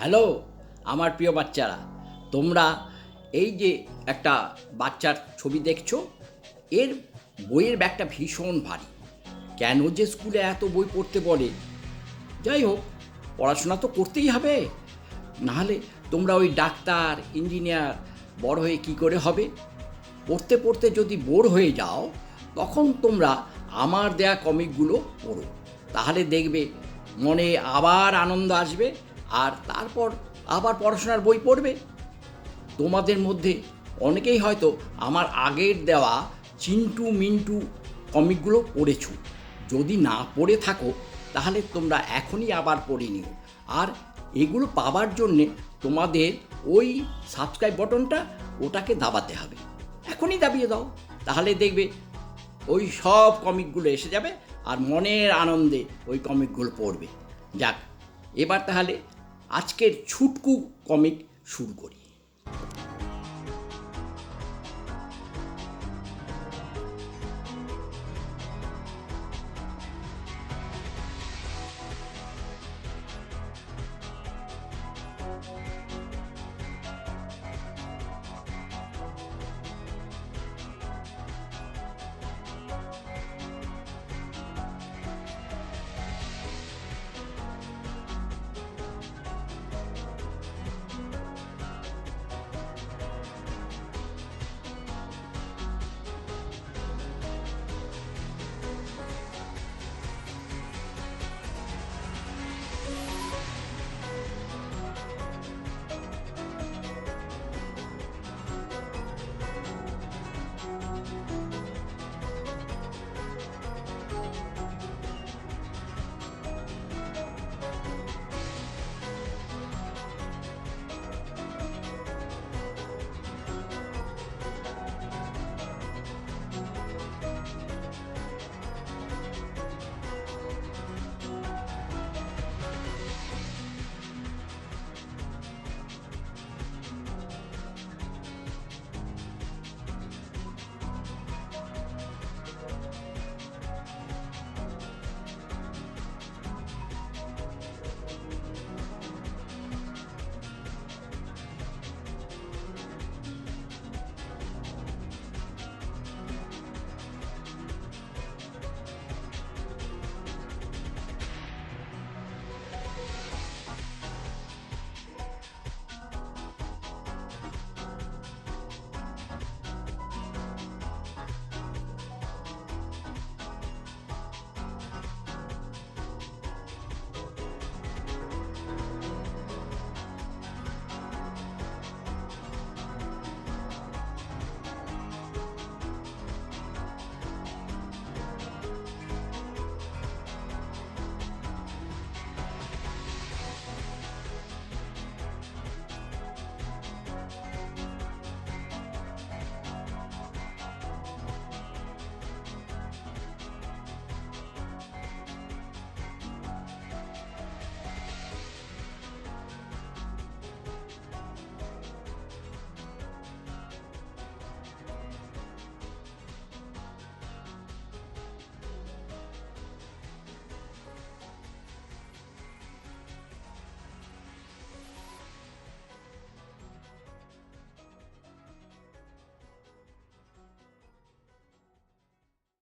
Hello আমার প্রিয় বাচ্চারা, তোমরা এই যে একটা বাচ্চার ছবি দেখছো, এর বইয়ের ব্যাগটা ভীষণ ভারী। কেন যে স্কুলে এত বই পড়তে বলে? যাই হোক, পড়াশোনা তো করতেই হবে, নাহলে তোমরা ওই ডাক্তার ইঞ্জিনিয়ার বড় হয়ে কি করে হবে? পড়তে পড়তে যদি বোর হয়ে যাও, তখন তোমরা আমার দেয়া কমিকগুলো পড়ো, তাহলে দেখবে মনে আবার আনন্দ আসবে, আর তারপর আবার পড়াশোনার বই পড়বে। তোমাদের মধ্যে অনেকেই হয়তো আমার আগের দেওয়া চিন্টু মিন্টু কমিকগুলো পড়েছো। যদি না পড়ে থাকো, তাহলে তোমরা এখনই আবার পড়ে নিও। আর এগুলো পাবার জন্যে তোমাদের ওই সাবস্ক্রাইব বটনটা, ওটাকে দাবাতে হবে। এখনই দাবিয়ে দাও, তাহলে দেখবে ওই সব কমিকগুলো এসে যাবে, আর মনের আনন্দে ওই কমিকগুলো পড়বে। যাক, এবার তাহলে আজকের ছুটকু কমিক শুরু করি।